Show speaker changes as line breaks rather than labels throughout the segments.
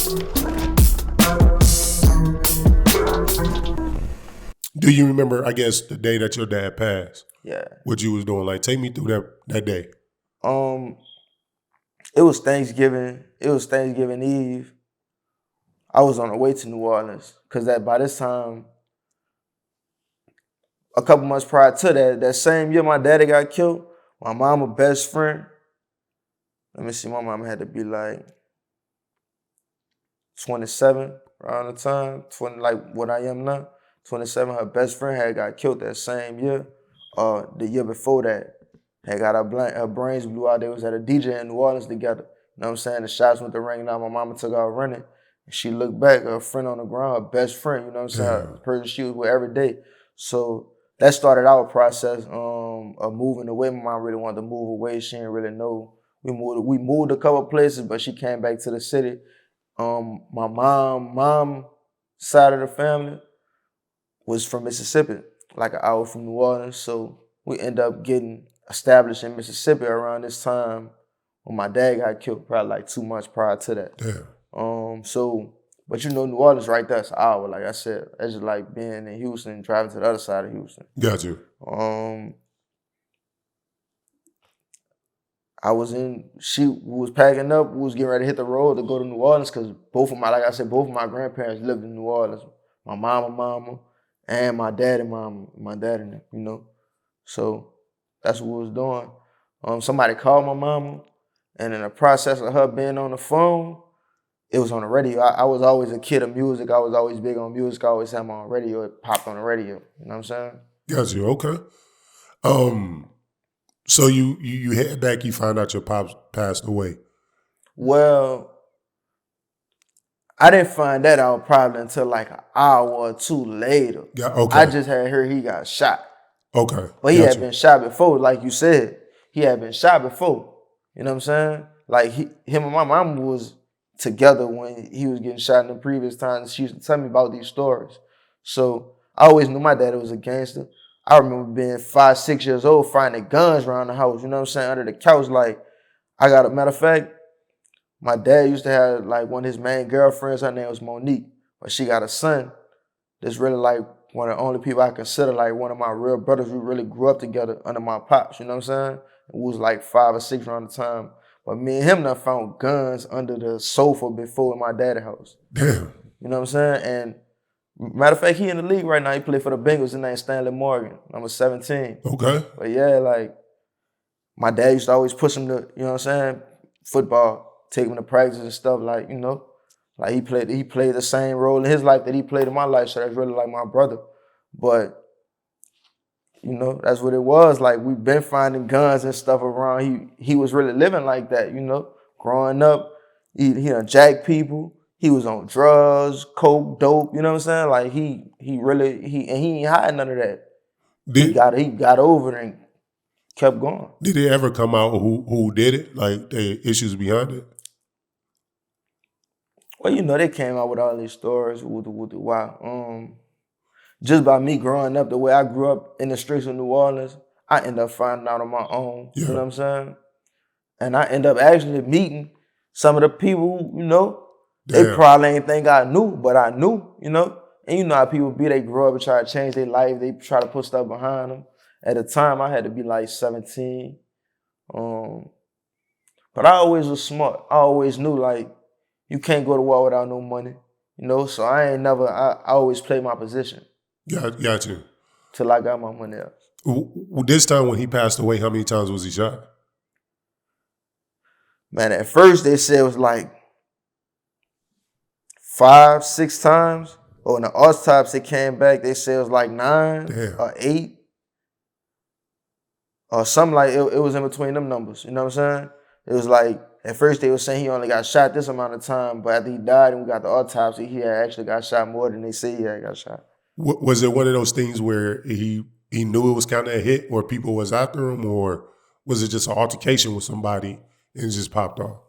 Do you remember, I guess, the day that your dad passed?
Yeah.
What you was doing? Like, take me through that day.
It was Thanksgiving. It was Thanksgiving Eve. I was on the way to New Orleans because by this time, a couple months prior to that same year my daddy got killed, my mama best friend, let me see, my mama had to be like 27 around the time, 20, like what I am now. 27, her best friend had got killed that same year. The year before that, had got her brains blew out. They was at a DJ in New Orleans together. You know what I'm saying? The shots went to ringing out. My mama took out running. And she looked back, her friend on the ground, her best friend, you know what I'm saying? The person she was with every day. So that started our process of moving away. My mom really wanted to move away. She didn't really know. We moved a couple places, but she came back to the city. My mom side of the family was from Mississippi, like an hour from New Orleans. So we end up getting established in Mississippi around this time when my dad got killed, probably like 2 months prior to that. But you know, New Orleans right there, it's an hour. Like I said, it's just like being in Houston and driving to the other side of Houston.
Got you.
She was packing up, we was getting ready to hit the road to go to New Orleans because both of my grandparents lived in New Orleans. My mama, and my daddy mama, you know. So that's what we was doing. Somebody called my mama, and in the process of her being on the phone, it was on the radio. I was always a kid of music. I was always big on music. I always had my own radio. It popped on the radio. You know what I'm saying?
Got you. Okay. So you head back, you find out your pops passed away.
Well, I didn't find that out probably until like an hour or two later.
Yeah, okay.
I just had heard he got shot.
Okay.
But he had been shot before, like you said. He had been shot before. You know what I'm saying? Like him and my mom was together when he was getting shot in the previous times. She used to tell me about these stories. So I always knew my daddy was a gangster. I remember being 5, 6 years old, finding guns around the house, you know what I'm saying, under the couch. Like, matter of fact, my dad used to have like one of his main girlfriends, her name was Monique, but she got a son that's really like one of the only people I consider like one of my real brothers. We really grew up together under my pops, you know what I'm saying? We was like 5 or 6 around the time. But me and him done found guns under the sofa before in my daddy's house.
Damn.
You know what I'm saying? And matter of fact, he in the league right now. He played for the Bengals. His name's Stanley Morgan. Number 17.
Okay.
But yeah, like, my dad used to always push him to, you know what I'm saying, football, take him to practice and stuff, like, you know. Like, he played the same role in his life that he played in my life, so that's really like my brother. But, you know, that's what it was. Like, we've been finding guns and stuff around. He was really living like that, you know. Growing up, he done jacked people. He was on drugs, coke, dope, you know what I'm saying? Like, he ain't hiding none of that. He got over it and kept going.
Did it ever come out who did it? Like, the issues behind it?
Well, you know, they came out with all these stories. Why? Just by me growing up the way I grew up in the streets of New Orleans, I ended up finding out on my own. Yeah. You know what I'm saying? And I ended up actually meeting some of the people, you know, They probably ain't think I knew, but I knew, you know? And you know how people be, they grow up and try to change their life. They try to put stuff behind them. At the time, I had to be like 17. But I always was smart. I always knew, like, you can't go to war without no money, you know? So I always played my position.
Got you.
Till I got my money up.
This time when he passed away, how many times was he shot?
Man, at first they said it was like 5, 6 times. Or in the autopsy came back, they said it was like 9 or 8. Or something like it was in between them numbers. You know what I'm saying? It was like, at first they were saying he only got shot this amount of time, but after he died and we got the autopsy, he had actually got shot more than they say he had got shot.
Was it one of those things where he knew it was kind of a hit or people was after him, or was it just an altercation with somebody and it just popped off?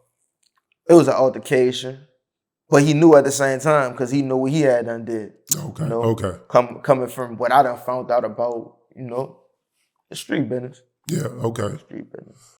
It was an altercation. But he knew at the same time because he knew what he had done did.
Okay,
you know?
Okay.
Coming from what I done found out about, you know, the street business.
Yeah, okay.
Street business.